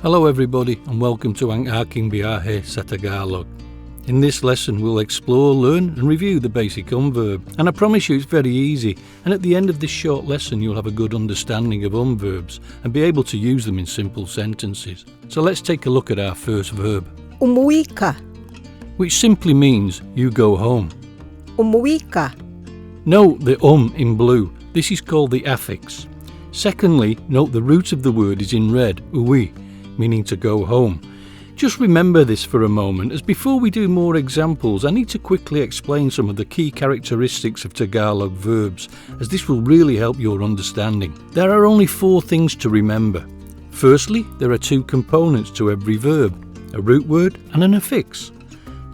Hello everybody and welcome to ang aking biyahe sa Tagalog. In this lesson we'll explore, learn and review the basic verb, and I promise you it's very easy, and at the end of this short lesson you'll have a good understanding of verbs and be able to use them in simple sentences. So let's take a look at our first verb. Umuwi ka. Which simply means you go home. Umuwi ka. Note the in blue. This is called the affix. Secondly, note the root of the word is in red, uwi, meaning to go home. Just remember this for a moment, as before we do more examples, I need to quickly explain some of the key characteristics of Tagalog verbs, as this will really help your understanding. There are only 4 things to remember. Firstly, there are 2 components to every verb, a root word and an affix.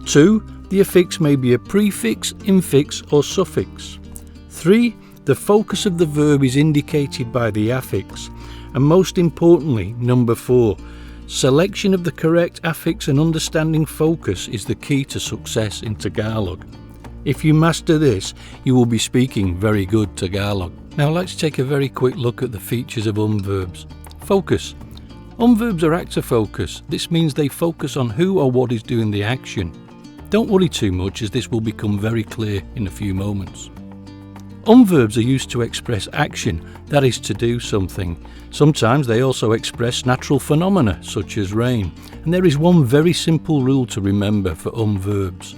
2, the affix may be a prefix, infix or suffix. 3, the focus of the verb is indicated by the affix. And most importantly, number 4, selection of the correct affix and understanding focus is the key to success in Tagalog. If you master this, you will be speaking very good Tagalog. Now let's take a very quick look at the features of verbs. Focus. Verbs are actor focus. This means they focus on who or what is doing the action. Don't worry too much, as this will become very clear in a few moments. Verbs are used to express action, that is to do something. Sometimes they also express natural phenomena such as rain, and there is one very simple rule to remember for verbs.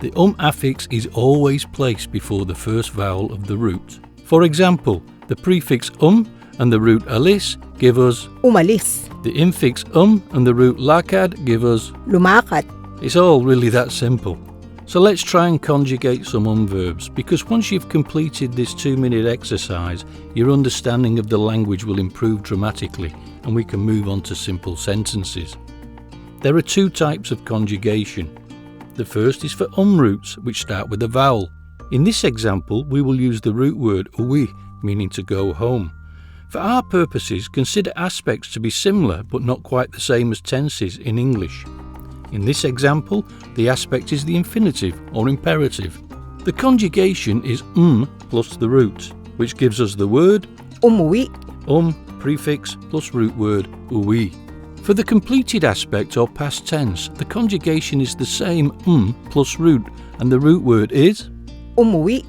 The affix is always placed before the first vowel of the root. For example, the prefix and the root alis give us umalis. The infix and the root lakad give us lumakad. It's all really that simple. So let's try and conjugate some verbs, because once you've completed this 2-minute exercise, your understanding of the language will improve dramatically and we can move on to simple sentences. There are 2 types of conjugation. The first is for roots, which start with a vowel. In this example, we will use the root word uwi, meaning to go home. For our purposes, consider aspects to be similar but not quite the same as tenses in English. In this example, the aspect is the infinitive or imperative. The conjugation is plus the root, which gives us the word umuwi. Prefix plus root word uwi. For the completed aspect or past tense, the conjugation is the same plus root, and the root word is umuwi.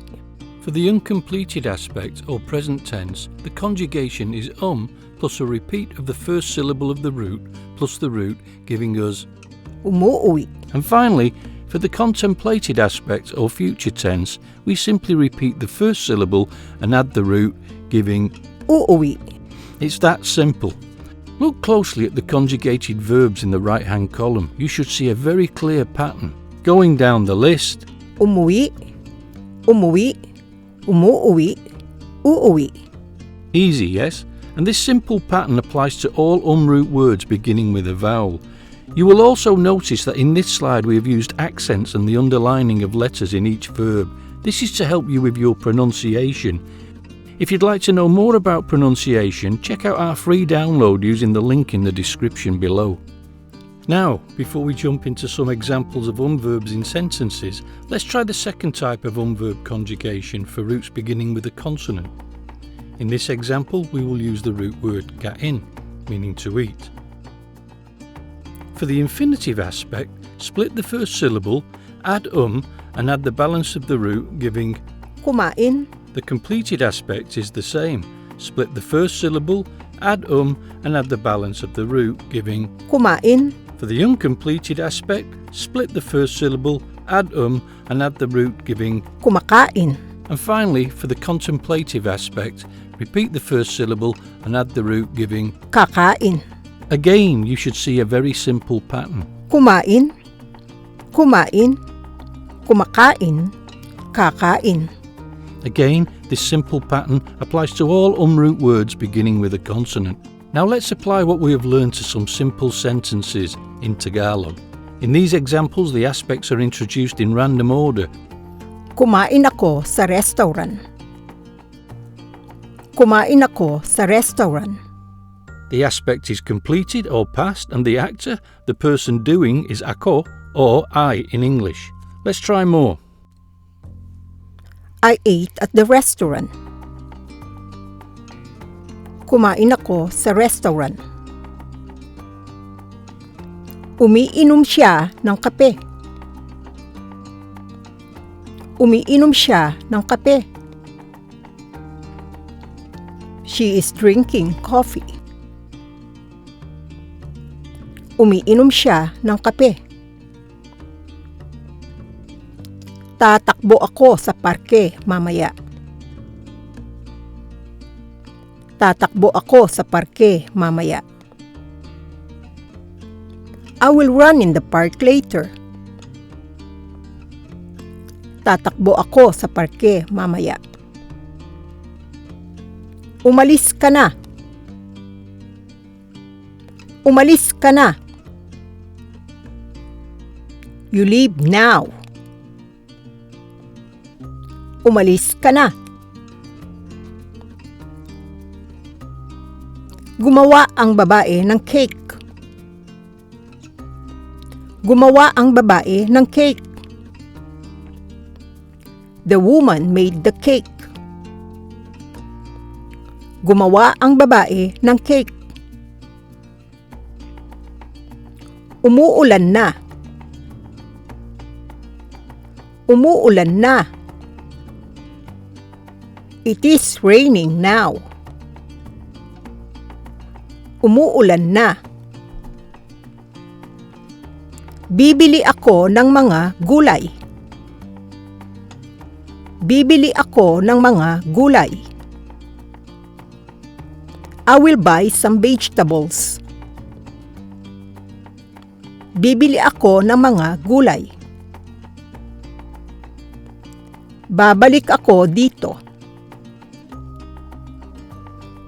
For the uncompleted aspect or present tense, the conjugation is plus a repeat of the first syllable of the root plus the root, giving us umuwi. And finally, for the contemplated aspect or future tense, we simply repeat the first syllable and add the root, giving uuwi. It's that simple. Look closely at the conjugated verbs in the right-hand column. You should see a very clear pattern. Going down the list: umuwi, umuwi, umuwi, uuwi. Easy, yes? And this simple pattern applies to all root words beginning with a vowel. You will also notice that in this slide we have used accents and the underlining of letters in each verb. This is to help you with your pronunciation. If you'd like to know more about pronunciation, check out our free download using the link in the description below. Now, before we jump into some examples of verbs in sentences, let's try the second type of verb conjugation for roots beginning with a consonant. In this example, we will use the root word kain, meaning to eat. For the infinitive aspect, split the first syllable, add and add the balance of the root, giving kumain. The completed aspect is the same. Split the first syllable, add and add the balance of the root, giving kumain. For the uncompleted aspect, split the first syllable, add and add the root, giving kumakain. And finally, for the contemplative aspect, repeat the first syllable and add the root, giving kakain. Again, you should see a very simple pattern. Kumain, kumain, kumakain, kakain. Again, this simple pattern applies to all root words beginning with a consonant. Now let's apply what we have learned to some simple sentences in Tagalog. In these examples, the aspects are introduced in random order. Kumain ako sa restaurant. Kumain ako sa restaurant. The aspect is completed or past, and the actor, the person doing, is ako or I in English. Let's try more. I ate at the restaurant. Kumain ako sa restaurant. Umiinom siya ng kape. Umiinom siya ng kape. She is drinking coffee. Umiinom siya ng kape. Tatakbo ako sa parke mamaya. Tatakbo ako sa parke mamaya. I will run in the park later. Tatakbo ako sa parke mamaya. Umalis ka na. Umalis ka na. You leave now. Umalis ka na. Gumawa ang babae ng cake. Gumawa ang babae ng cake. The woman made the cake. Gumawa ang babae ng cake. Umuulan na. Umuulan na. It is raining now. Umuulan na. Bibili ako ng mga gulay. Bibili ako ng mga gulay. I will buy some vegetables. Bibili ako ng mga gulay. Babalik ako dito.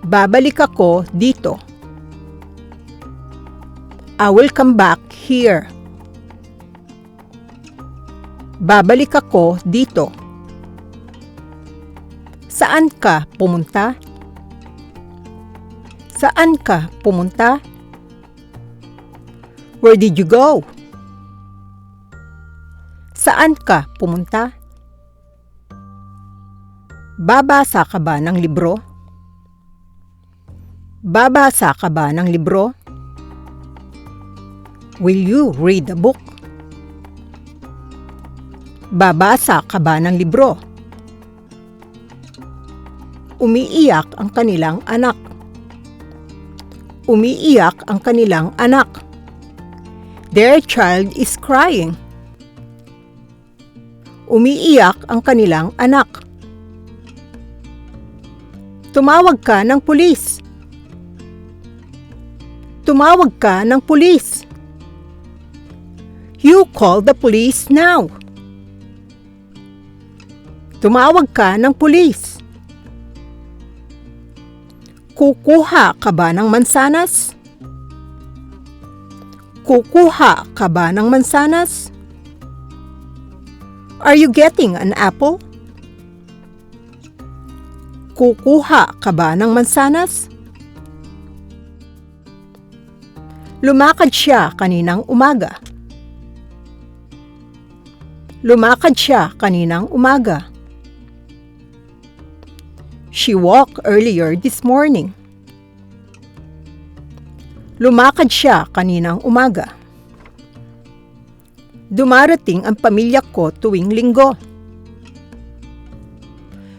Babalik ako dito. I will come back here. Babalik ako dito. Saan ka pumunta? Saan ka pumunta? Where did you go? Saan ka pumunta? Babasa ka ba ng libro? Babasa ka ba ng libro? Will you read a book? Babasa ka ba ng libro? Umiiyak ang kanilang anak. Umiiyak ang kanilang anak. Their child is crying. Umiiyak ang kanilang anak. Tumawag ka ng pulis. Tumawag ka ng pulis. You call the police now. Tumawag ka ng pulis. Kukuha ka ba ng mansanas? Kukuha ka ba ng mansanas? Are you getting an apple? Kukuha ka ba ng mansanas? Lumakad siya kaninang umaga. Lumakad siya kaninang umaga. She walked earlier this morning. Lumakad siya kaninang umaga. Dumarating ang pamilya ko tuwing linggo.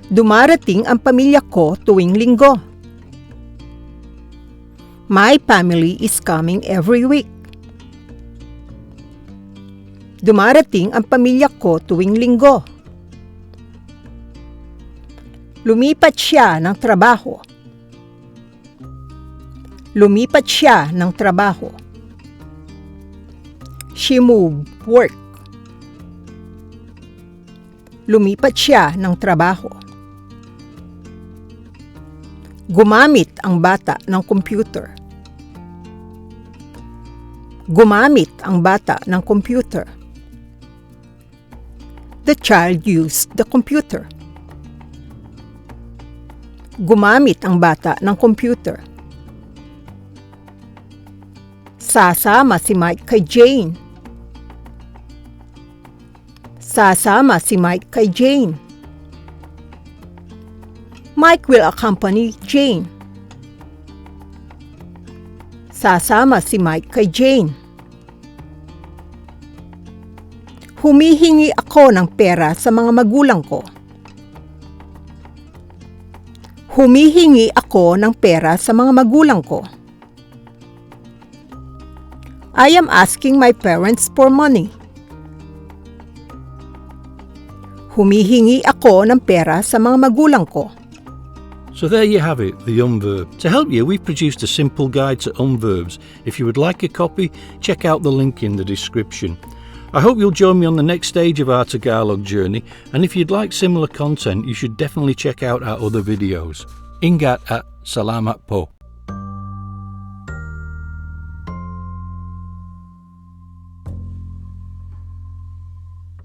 Dumarating ang pamilya ko tuwing linggo. My family is coming every week. Dumarating ang pamilya ko tuwing linggo. Lumipat siya ng trabaho. Lumipat siya ng trabaho. She moved work. Lumipat siya ng trabaho. Gumamit ang bata ng computer. Gumamit ang bata ng computer. The child used the computer. Gumamit ang bata ng computer. Sasama si Mike kay Jane. Sasama si Mike kay Jane. Mike will accompany Jane. Sasama si Mike kay Jane. Humihingi ako ng pera sa mga magulang ko. Humihingi ako ng pera sa mga magulang ko. I am asking my parents for money. Humihingi ako ng pera sa mga magulang ko. So there you have it, the verb. To help you, we've produced a simple guide to verbs. If you would like a copy, check out the link in the description. I hope you'll join me on the next stage of our Tagalog journey, and if you'd like similar content, you should definitely check out our other videos. Ingat at salamat po.